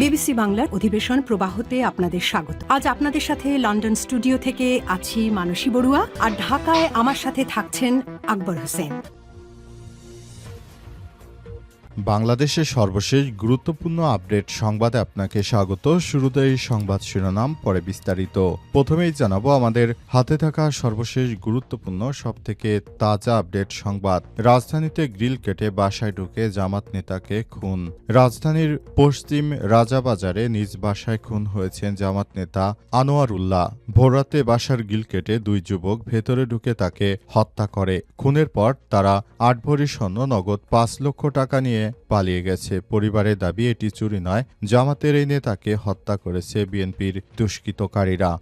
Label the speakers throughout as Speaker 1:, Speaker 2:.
Speaker 1: BBC বাংলার অধিবেশন প্রবাহতে আপনাদের স্বাগত। আজ আপনাদের সাথে লন্ডন স্টুডিও থেকে আছি মানসী বড়ুয়া, আর ঢাকায় আমার সাথে থাকছেন আকবর হোসেন।
Speaker 2: বাংলাদেশের সর্বশেষ গুরুত্বপূর্ণ আপডেট সংবাদে আপনাকে স্বাগত। শুরুতেই সংবাদ শিরোনাম, পরে বিস্তারিত। প্রথমেই জানাবো আমাদের হাতে থাকা সর্বশেষ গুরুত্বপূর্ণ সবথেকে তাজা আপডেট সংবাদ। রাজধানীতে গ্রিল কেটে বাসায় ঢুকে জামাত নেতাকে খুন। রাজধানীর পশ্চিম রাজাবাজারে নিজ বাসায় খুন হয়েছেন জামাত নেতা আনোয়ার উল্লাহ। ভোররাতে বাসার গ্রিল কেটে দুই যুবক ভেতরে ঢুকে তাকে হত্যা করে। খুনের পর তারা ৮ ভরি স্বর্ণ, নগদ ৫ লক্ষ টাকা নিয়ে পালিয়ে গেছে। পরিবারের দাবি এটি চুরি নয়, জামাতের এই নেতাকে হত্যা করেছে বিএনপির দুষ্কৃতকারীরা।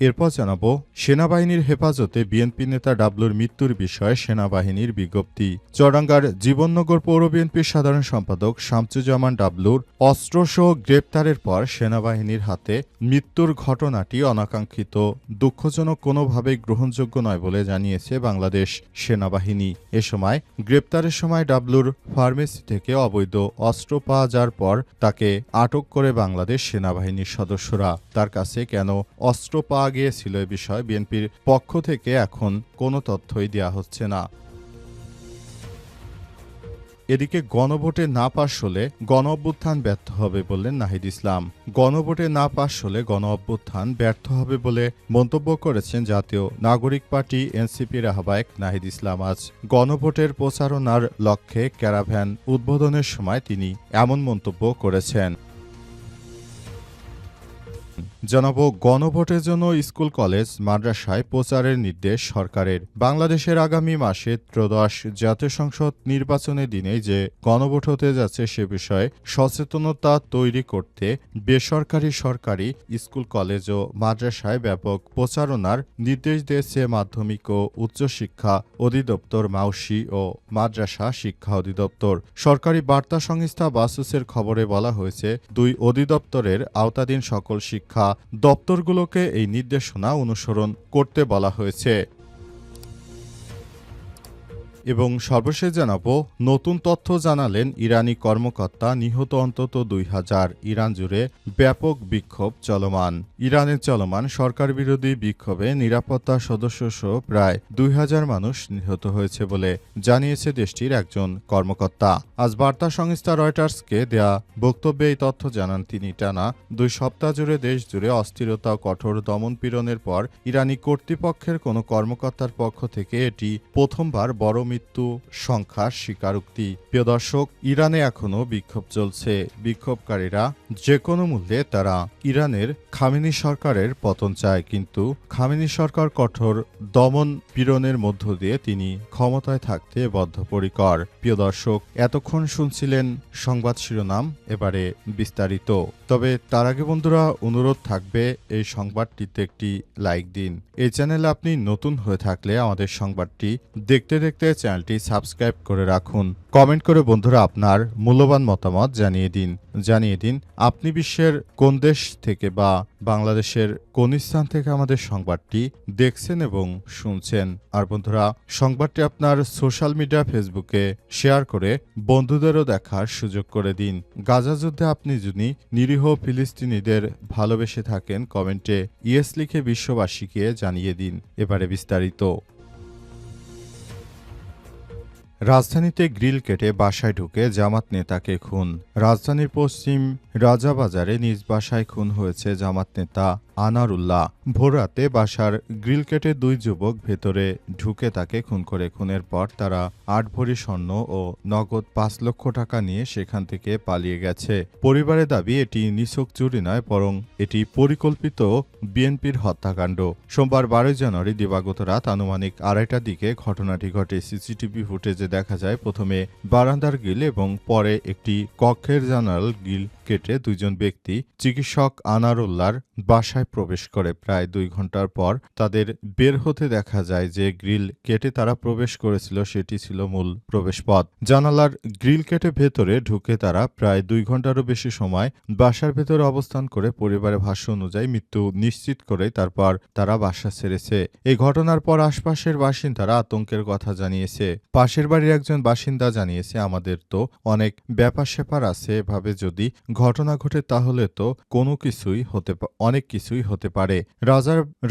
Speaker 2: এরপর জানাবো সেনাবাহিনীর হেফাজতে বিএনপি নেতা ডাবলুর মৃত্যুর বিষয়ে সেনাবাহিনীর বিজ্ঞপ্তি। চুয়াডাঙ্গার জীবননগর পৌর বিএনপির সাধারণ সম্পাদক শামসুজ্জামান ডাবলুর অস্ত্রসহ গ্রেপ্তারের পর সেনাবাহিনীর হাতে মৃত্যুর ঘটনাটি অনাকাঙ্ক্ষিত, দুঃখজনক, কোনোভাবেই গ্রহণযোগ্য নয় বলে জানিয়েছে বাংলাদেশ সেনাবাহিনী। এ সময় গ্রেপ্তারের সময় ডাবলুর ফার্মেসি থেকে অবৈধ অস্ত্র পাওয়া যাওয়ার পর তাকে আটক করে বাংলাদেশ সেনাবাহিনীর সদস্যরা। তার কাছে কেন অস্ত্র পাওয়া গিয়েছিল এ বিষয়ে বিএনপির পক্ষ থেকে এখন কোনো তথ্যই দেওয়া হচ্ছে না। এদিকে গণভোটে না পাশ হলে গণ অভ্যুত্থান ব্যর্থ হবে বললেন নাহিদ ইসলাম। গণভোটে না পাশ হলে গণ অভ্যুত্থান ব্যর্থ হবে বলে মন্তব্য করেছেন জাতীয় নাগরিক পার্টি এনসিপির আহ্বায়ক নাহিদ ইসলাম। আজ গণভোটের প্রচারণার লক্ষ্যে ক্যারাভ্যান উদ্বোধনের সময় তিনি এমন মন্তব্য করেছেন। জানাবো গণভোটের জন্য স্কুল, কলেজ, মাদ্রাসায় প্রচারের নির্দেশ সরকারের। বাংলাদেশের আগামী মাসে ত্রয়োদশ জাতীয় সংসদ নির্বাচনের দিনে যে গণভোট হতে যাচ্ছে সে বিষয়ে সচেতনতা তৈরি করতে বেসরকারি, সরকারি স্কুল, কলেজ ও মাদ্রাসায় ব্যাপক প্রচারণার নির্দেশ দিয়েছে মাধ্যমিক ও উচ্চশিক্ষা অধিদপ্তর, মাউসি ও মাদ্রাসা শিক্ষা অধিদপ্তর। সরকারি বার্তা সংস্থা বাসুসের খবরে বলা হয়েছে, দুই অধিদপ্তরের আওতাধীন সকল শিক্ষা দপ্তরগুলোকে এই নির্দেশনা অনুসরণ করতে বলা হয়েছে। এবং সর্বশেষ জানাবো নতুন তথ্য জানালেন ইরানি কর্মকর্তা, নিহত অন্তত ২০০০। ইরান জুড়ে ব্যাপক বিক্ষোভ চলমান। ইরানের চলমান সরকার বিরোধী বিক্ষোভে নিরাপত্তা সদস্যসহ প্রায় ২০০০ মানুষ নিহত হয়েছে বলে জানিয়েছে দেশটির একজন কর্মকর্তা। আজ বার্তা সংস্থা রয়টার্সকে দেয়া বক্তব্যে এই তথ্য জানান তিনি। টানা ২ সপ্তাহ জুড়ে দেশ জুড়ে অস্থিরতা ও কঠোর দমনপীড়নের পর ইরানি কর্তৃপক্ষের কোনো কর্মকর্তার পক্ষ থেকে এটি প্রথমবার বড় মৃত্যু সংখ্যার স্বীকারোক্তি। প্রিয় দর্শক, ইরানে এখনও বিক্ষোভ চলছে। বিক্ষোভকারীরা যে কোনো মূল্যে তারা ইরানের খামেনি সরকারের পতন চায়, কিন্তু খামেনি সরকার কঠোর দমন পীড়নের মধ্য দিয়ে তিনি ক্ষমতায় থাকতে বদ্ধপরিকর। প্রিয় দর্শক, এতক্ষণ শুনছিলেন সংবাদ শিরোনাম, এবারে বিস্তারিত। তবে তার আগে বন্ধুরা অনুরোধ থাকবে এই সংবাদটিতে একটি লাইক দিন। এই চ্যানেলে আপনি নতুন হয়ে থাকলে আমাদের সংবাদটি দেখতে দেখতে চ্যানেলটি সাবস্ক্রাইব করে রাখুন। কমেন্ট করে বন্ধুরা আপনার মূল্যবান মতামত জানিয়ে দিন আপনি বিশ্বের কোন দেশ থেকে বা বাংলাদেশের কোন স্থান থেকে আমাদের সংবাদটি দেখছেন এবং শুনছেন। আর বন্ধুরা সংবাদটি আপনার সোশ্যাল মিডিয়া, ফেসবুকে শেয়ার করে বন্ধুদেরও দেখার সুযোগ করে দিন। গাজা যুদ্ধে আপনি যদি নিরীহ ফিলিস্তিনিদের ভালোবেসে থাকেন, কমেন্টে ইয়েস লিখে বিশ্ববাসীকে জানিয়ে দিন। এবারে বিস্তারিত। রাজধানীতে গ্রিল কেটে বাসায় ঢুকে জামাত নেতাকে খুন। রাজধানীর পশ্চিম রাজাবাজারে নিজ বাসায় খুন হয়েছে জামাত নেতা আনোয়ার উল্লাহ। ভোররাতে বাসার গ্রিল কেটে দুই যুবক ভেতরে ঢুকে তাকে খুন করে। খুনের পর তারা ৮ ভরি স্বর্ণ ও নগদ ৫ লক্ষ টাকা নিয়ে সেখান থেকে পালিয়ে গেছে। পরিবারের দাবি এটি নিছক চুরি নয়, বরং এটি পরিকল্পিত বিএনপির হত্যাকাণ্ড। সোমবার ১২ জানুয়ারি দিবাগত রাত আনুমানিক ২:৩০টার দিকে ঘটনাটি ঘটে। সিসিটিভি ফুটেজে দেখা যায় প্রথমে বারান্দার গ্রিল এবং পরে একটি কক্ষের জানালার গ্রিল কেটে দুইজন ব্যক্তি চিকিৎসক আনারুল্লাহর বাসায় প্রবেশ করে। প্রায় 2 ঘন্টার পর তাদের বের হতে দেখা যায়। যে গ্রিল কেটে তারা প্রবেশ করেছিল সেটি ছিল মূল প্রবেশপথ। জানালার গ্রিল কেটে ভেতরে ঢুকে তারা প্রায় 2 ঘন্টারও বেশি সময় বাসার ভেতরে অবস্থান করে পরিবারের ভাষ্য অনুযায়ী মৃত্যু নিশ্চিত করে তারপর তারা বাসা ছেড়েছে। এই ঘটনার পর আশপাশের বাসিন্দারা আতঙ্কের কথা জানিয়েছে। পাশের বাড়ির একজন বাসিন্দা জানিয়েছে, আমাদের তো অনেক ব্যাপার-স্যাপার আছে, এভাবে যদি ঘটনা ঘটে তাহলে তো অনেক কিছুই হতে পারে।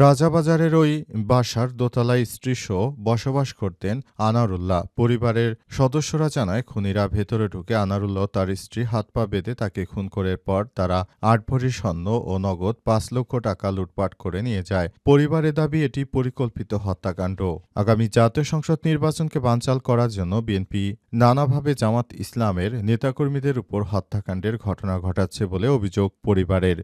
Speaker 2: রাজাবাজারের ওই বাসার দোতলায় স্ত্রীসহ বসবাস করতেন আনারুল্লাহ। পরিবারের সদস্যরা জানায়, খুনিরা ভেতরে ঢুকে আনারুল্লাহ তার স্ত্রী হাত পা বেঁধে তাকে খুন করার পর তারা 8 ভরি স্বর্ণ ও নগদ 5 লক্ষ টাকা লুটপাট করে নিয়ে যায়। পরিবারের দাবি এটি পরিকল্পিত হত্যাকাণ্ড। আগামী জাতীয় সংসদ নির্বাচনকে বানচাল করার জন্য বিএনপি নানাভাবে জামাত ইসলামের নেতাকর্মীদের উপর হত্যাকাণ্ডের ঘটনা ঘটাচ্ছে বলে অভিযোগ পরিবারের।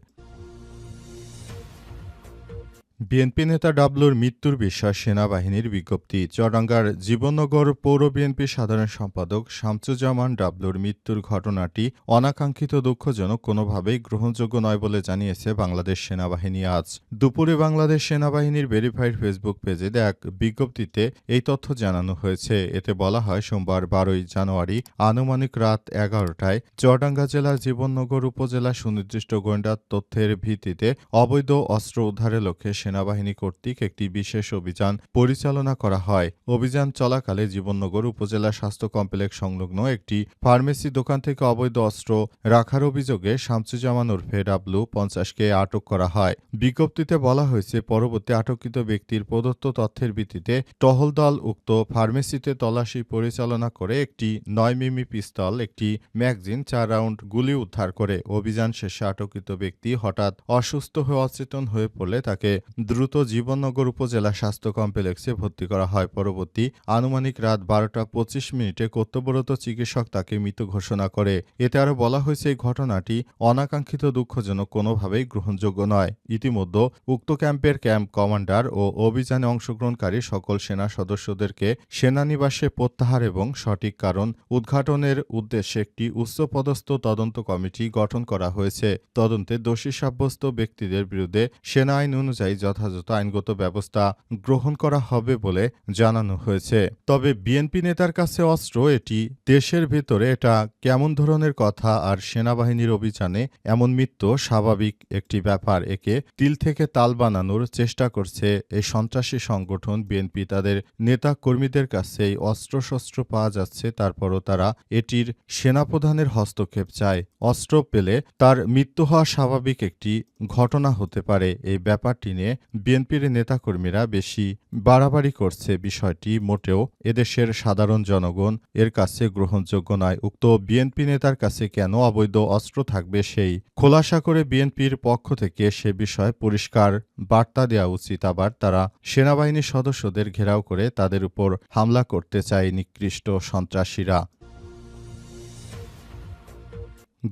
Speaker 2: বিএনপি নেতা ডাবলুর মৃত্যুর বিষয়ে সেনাবাহিনীর বিজ্ঞপ্তি। চুয়াডাঙ্গার জীবননগর পৌর বিএনপির সাধারণ সম্পাদক শামসুজ্জামান ডাবলুর মৃত্যুর ঘটনাটি অনাকাঙ্ক্ষিত, দুঃখজনক, কোনোভাবেই গ্রহণযোগ্য নয় বলে জানিয়েছে বাংলাদেশ সেনাবাহিনী। আজ দুপুরে বাংলাদেশ সেনাবাহিনীর ভেরিফাইড ফেসবুক পেজে এক বিজ্ঞপ্তিতে এই তথ্য জানানো হয়েছে। এতে বলা হয়, সোমবার 12 জানুয়ারি আনুমানিক রাত 11টায় চুয়াডাঙ্গা জেলার জীবননগর উপজেলা সুনির্দিষ্ট গোয়েন্দা তথ্যের ভিত্তিতে অবৈধ অস্ত্র উদ্ধারের লক্ষ্যে সেনাবাহিনী কর্তৃক একটি বিশেষ অভিযান পরিচালনা করা হয়। অভিযান চলাকালে জীবননগর উপজেলা স্বাস্থ্য কমপ্লেক্স সংলগ্ন একটি ফার্মেসি দোকান থেকে অবৈধ অস্ত্র রাখার অভিযোগে শামসুজ্জামান ওরফে ডাবলু 50কে আটক করা হয়। বিজ্ঞপ্তিতে বলা হয়েছে, পরবর্তী আটককৃত ব্যক্তির প্রদত্ত তথ্যের ভিত্তিতে টহল দল উক্ত ফার্মেসিতে তল্লাশি পরিচালনা করে একটি 9 মিমি পিস্তল, একটি ম্যাগজিন, 4 রাউন্ড গুলি উদ্ধার করে। অভিযান শেষে আটককৃত ব্যক্তি হঠাৎ অসুস্থ হয়ে অচেতন হয়ে পড়লে তাকে দ্রুত জীবননগর উপজেলা স্বাস্থ্য কমপ্লেক্সে ভর্তি করা হয়। পরবর্তী আনুমানিক রাত 12টা 25 কর্তব্যরত চিকিৎসক তাকে মৃত ঘোষণা করে। এতে আরও বলা হয়েছে, এই ঘটনাটি অনাকাঙ্ক্ষিত, দুঃখজনক, কোনোভাবেই গ্রহণযোগ্য নয়। ইতিমধ্যে উক্ত ক্যাম্পের ক্যাম্প কমান্ডার ও অভিযানে অংশগ্রহণকারী সকল সেনা সদস্যদেরকে সেনানিবাসে প্রত্যাহার এবং সঠিক কারণ উদ্ঘাটনের উদ্দেশ্যে একটি উচ্চপদস্থ তদন্ত কমিটি গঠন করা হয়েছে। তদন্তে দোষী সাব্যস্ত ব্যক্তিদের বিরুদ্ধে সেনা আইন অনুযায়ী যথাযথ আইনগত ব্যবস্থা গ্রহণ করা হবে বলে জানানো হয়েছে। তবে বিএনপি নেতার কাছে অস্ত্র, এটি দেশের ভেতরে, এটা কেমন ধরনের কথা? আর সেনাবাহিনীর অভিযানে এমন মৃত্যু স্বাভাবিক একটি ব্যাপার। একে তিল থেকে তাল বানানোর চেষ্টা করছে এই সন্ত্রাসী সংগঠন বিএনপি। তাদের নেতা কর্মীদের কাছে এই অস্ত্রশস্ত্র পাওয়া যাচ্ছে, তারপরও তারা এটির সেনাপ্রধানের হস্তক্ষেপ চায়। অস্ত্র পেলে তার মৃত্যু হওয়া স্বাভাবিক একটি ঘটনা হতে পারে। এই ব্যাপারটি নিয়ে বিএনপির নেতাকর্মীরা বেশি বাড়াবাড়ি করছে। বিষয়টি মোটেও এদেশের সাধারণ জনগণ এর কাছে গ্রহণযোগ্য নয়। উক্ত বিএনপি নেতার কাছে কেন অবৈধ অস্ত্র থাকবে, সেই খোলাসা করে বিএনপির পক্ষ থেকে সে বিষয়ে পরিষ্কার বার্তা দেওয়া উচিত। আবার তারা সেনাবাহিনীর সদস্যদের ঘেরাও করে তাদের উপর হামলা করতে চায় নিকৃষ্ট সন্ত্রাসীরা।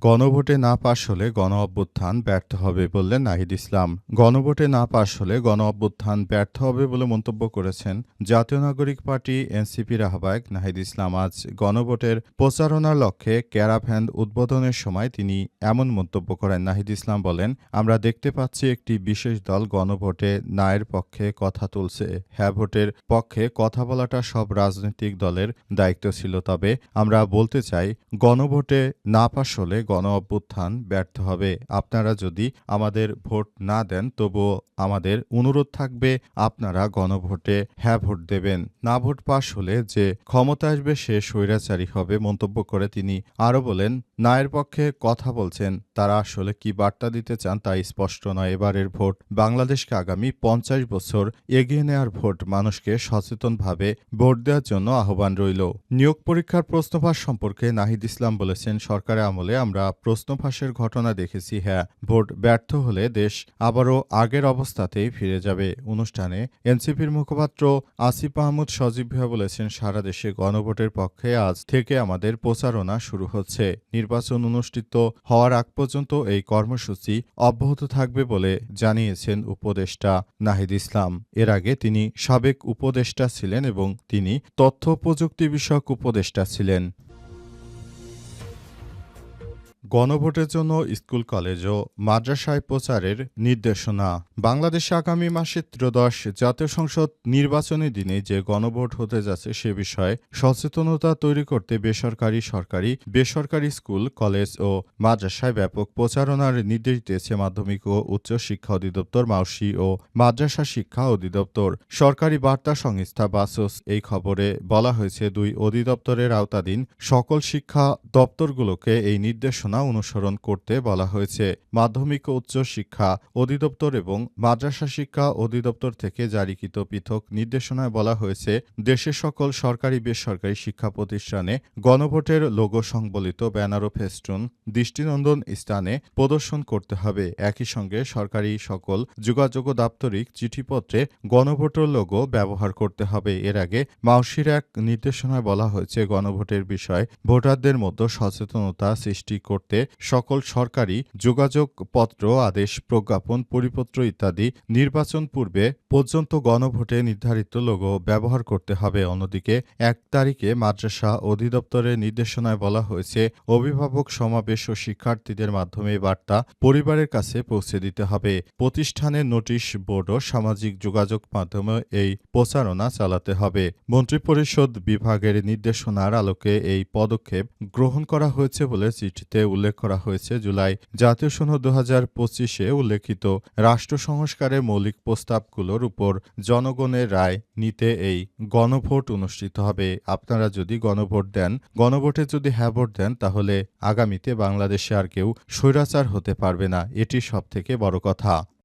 Speaker 2: গণভোটে না পাশ হলে গণ অভ্যুত্থান ব্যর্থ হবে বললেন নাহিদ ইসলাম। গণভোটে না পাশ হলে গণ অভ্যুত্থান ব্যর্থ হবে বলে মন্তব্য করেছেন জাতীয় নাগরিক পার্টি এনসিপির আহ্বায়ক নাহিদ ইসলাম। আজ গণভোটের প্রচারণার লক্ষ্যে ক্যারাভ্যান উদ্বোধনের সময় তিনি এমন মন্তব্য করেন। নাহিদ ইসলাম বলেন, আমরা দেখতে পাচ্ছি একটি বিশেষ দল গণভোটে নায়ের পক্ষে কথা তুলছে। হ্যাঁ ভোটের পক্ষে কথা বলাটা সব রাজনৈতিক দলের দায়িত্ব ছিল। তবে আমরা বলতে চাই, গণভোটে না পাশ হলে গণ অভ্যুত্থান ব্যর্থ হবে। আপনারা যদি আমাদের ভোট না দেন, তবুও আমাদের অনুরোধ থাকবে আপনারা গণভোটে হ্যাঁ ভোট দেবেন। না ভোট পাশ হলে যে ক্ষমতা আসবে সে স্বৈরাচারী হবে। মন্তব্য করে তিনি আরও বলেন, নায়ের পক্ষে কথা বলছেন, তারা আসলে কি বার্তা দিতে চান তা স্পষ্ট নয়। এবারের ভোট বাংলাদেশকে আগামী 50 বছর এগিয়ে নেওয়ার ভোট। মানুষকে সচেতনভাবে ভোট দেওয়ার জন্য আহ্বান রইল। নিয়োগ পরীক্ষার প্রশ্নফাঁস সম্পর্কে নাহিদ ইসলাম বলেছেন, সরকারের আমলে আমরা প্রশ্নফাঁসের ঘটনা দেখেছি। হ্যাঁ, ভোট ব্যর্থ হলে দেশ আবারও আগের অবস্থাতেই ফিরে যাবে। অনুষ্ঠানে এনসিপির মুখপাত্র আসিফ মাহমুদ সজীব ভাইয়া বলেছেন, সারা দেশে গণভোটের পক্ষে আজ থেকে আমাদের প্রচারণা শুরু হচ্ছে। নির্বাচন অনুষ্ঠিত হওয়ার আগ পর্যন্ত এই কর্মসূচি অব্যাহত থাকবে বলে জানিয়েছেন উপদেষ্টা নাহিদ ইসলাম। এর আগে তিনি সাবেক উপদেষ্টা ছিলেন এবং তিনি তথ্য প্রযুক্তি বিষয়ক উপদেষ্টা ছিলেন। গণভোটের জন্য স্কুল কলেজ ও মাদ্রাসায় প্রচারের নির্দেশনা। বাংলাদেশে আগামী মাসে ত্রয়োদশ জাতীয় সংসদ নির্বাচনী দিনে যে গণভোট হতে যাচ্ছে সে বিষয়ে সচেতনতা তৈরি করতে বেসরকারি স্কুল কলেজ ও মাদ্রাসায় ব্যাপক প্রচারণার নির্দেশ দিয়েছে মাধ্যমিক ও উচ্চ শিক্ষা অধিদপ্তর, মাউসি ও মাদ্রাসা শিক্ষা অধিদপ্তর। সরকারি বার্তা সংস্থা বাসস এই খবরে বলা হয়েছে, দুই অধিদপ্তরের আওতাধীন সকল শিক্ষা দপ্তরগুলোকে এই নির্দেশনা অনুসরণ করতে বলা হয়েছে। মাধ্যমিক ও উচ্চ শিক্ষা অধিদপ্তর এবং মাদ্রাসা শিক্ষা অধিদপ্তর থেকে জারিকৃত পৃথক নির্দেশনায় বলা হয়েছে, দেশের সকল সরকারি বেসরকারি শিক্ষা প্রতিষ্ঠানে গণভোটের লোগো সংবলিত ব্যানার ও ফেস্টুন দৃষ্টিনন্দন স্থানে প্রদর্শন করতে হবে। একই সঙ্গে সরকারি সকল যোগাযোগ ও দাপ্তরিক চিঠিপত্রে গণভোটের লোগো ব্যবহার করতে হবে। এর আগে মাউসির এক নির্দেশনায় বলা হয়েছে, গণভোটের বিষয়ে ভোটারদের মধ্যে সচেতনতা সৃষ্টি করতে সকল সরকারি যোগাযোগপত্র, আদেশ, প্রজ্ঞাপন, পরিপত্র ইত্যাদি নির্বাচন পূর্বে পর্যন্ত গণভোটে নির্ধারিত লোগো ব্যবহার করতে হবে। অন্যদিকে 1 তারিখে মাদ্রাসা অধিদপ্তরের নির্দেশনায় বলা হয়েছে, অভিভাবক সমাবেশ ও শিক্ষার্থীদের মাধ্যমে বার্তা পরিবারের কাছে পৌঁছে দিতে হবে। প্রতিষ্ঠানের নোটিশ বোর্ড ও সামাজিক যোগাযোগ মাধ্যমে এই প্রচারণা চালাতে হবে। মন্ত্রিপরিষদ বিভাগের নির্দেশনার আলোকে এই পদক্ষেপ গ্রহণ করা হয়েছে বলে চিঠিতে উল্লেখ করা হয়েছে। জুলাই জাতীয় সনদ 2025-এ উল্লেখিত রাষ্ট্র সংস্কারের মৌলিক প্রস্তাবগুলোর উপর জনগণের রায় নিতে এই গণভোট অনুষ্ঠিত হবে। আপনারা যদি গণভোট দেন, গণভোটে যদি হ্যাঁ ভোট দেন, তাহলে আগামীতে বাংলাদেশে আর কেউ স্বৈরাচার হতে পারবে না। এটি সবথেকে বড় কথা।